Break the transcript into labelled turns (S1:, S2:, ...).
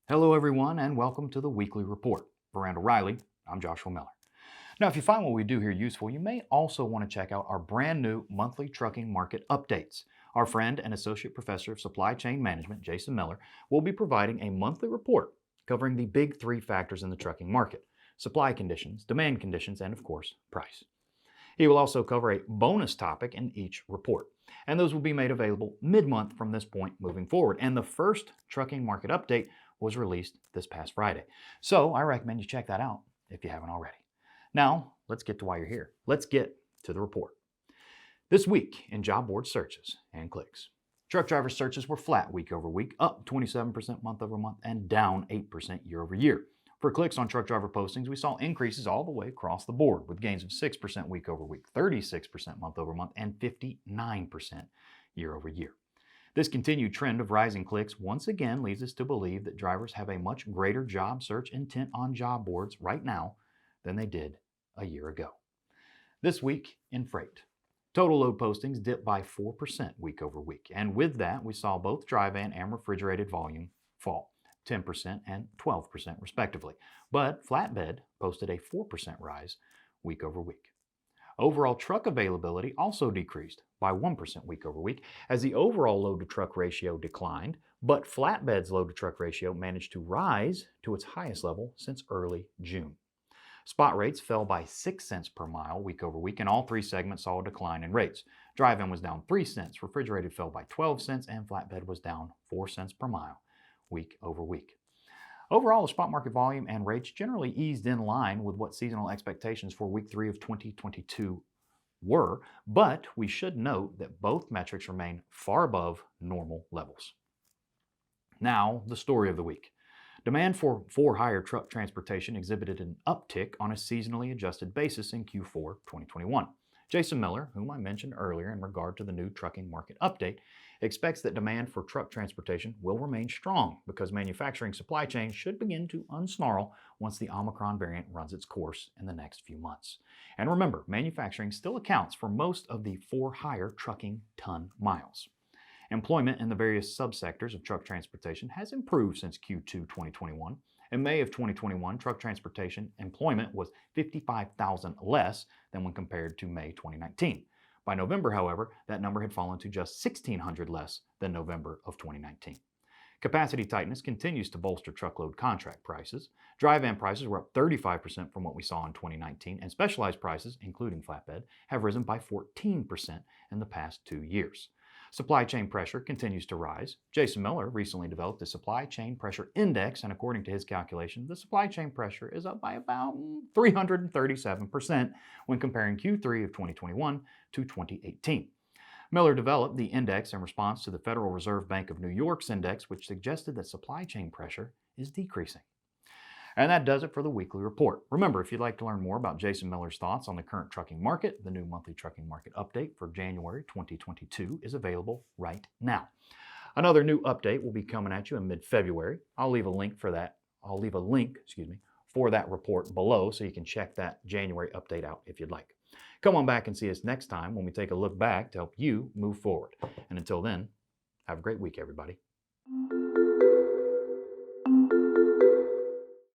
S1: Hello, everyone, and welcome to the Weekly Report. For Randall Riley, I'm Joshua Miller. Now, if you find what we do here useful, you may also want to check out our brand new monthly trucking market updates. Our friend and Associate Professor of Supply Chain Management, Jason Miller, will be providing a monthly report covering the big three factors in the trucking market: supply conditions, demand conditions, and of course, price. He will also cover a bonus topic in each report, and those will be made available mid-month from this point moving forward. And the first trucking market update was released this past Friday. So I recommend you check that out if you haven't already. Now, let's get to why you're here. Let's get to the report. This week in job board searches and clicks, truck driver searches were flat week over week, up 27% month over month, and down 8% year over year. For clicks on truck driver postings, we saw increases all the way across the board, with gains of 6% week over week, 36% month over month, and 59% year over year. This continued trend of rising clicks once again leads us to believe that drivers have a much greater job search intent on job boards right now than they did a year ago. This week in freight, total load postings dipped by 4% week over week, and with that, we saw both dry van and refrigerated volume fall 10% and 12% respectively. But flatbed posted a 4% rise week over week. Overall truck availability also decreased by 1% week over week as the overall load to truck ratio declined, but flatbed's load to truck ratio managed to rise to its highest level since early June. Spot rates fell by 6 cents per mile week over week, and all three segments saw a decline in rates. Drive-in was down 3 cents, refrigerated fell by 12 cents, and flatbed was down 4 cents per mile week over week. Overall, the spot market volume and rates generally eased in line with what seasonal expectations for week 3 of 2022 were, but we should note that both metrics remain far above normal levels. Now, the story of the week. Demand for for-hire truck transportation exhibited an uptick on a seasonally adjusted basis in Q4 2021. Jason Miller, whom I mentioned earlier in regard to the new trucking market update, expects that demand for truck transportation will remain strong because manufacturing supply chains should begin to unsnarl once the Omicron variant runs its course in the next few months. And remember, manufacturing still accounts for most of the for-hire trucking ton miles. Employment in the various subsectors of truck transportation has improved since Q2 2021. In May of 2021, truck transportation employment was 55,000 less than when compared to May 2019. By November, however, that number had fallen to just 1,600 less than November of 2019. Capacity tightness continues to bolster truckload contract prices. Dry van prices were up 35% from what we saw in 2019, and specialized prices, including flatbed, have risen by 14% in the past 2 years. Supply chain pressure continues to rise. Jason Miller recently developed a supply chain pressure index, and according to his calculation, the supply chain pressure is up by about 337% when comparing Q3 of 2021 to 2018. Miller developed the index in response to the Federal Reserve Bank of New York's index, which suggested that supply chain pressure is decreasing. And that does it for the weekly report. Remember, if you'd like to learn more about Jason Miller's thoughts on the current trucking market, the new monthly trucking market update for January 2022 is available right now. Another new update will be coming at you in mid-February. I'll leave a link for that report below so you can check that January update out if you'd like. Come on back and see us next time when we take a look back to help you move forward. And until then, have a great week, everybody.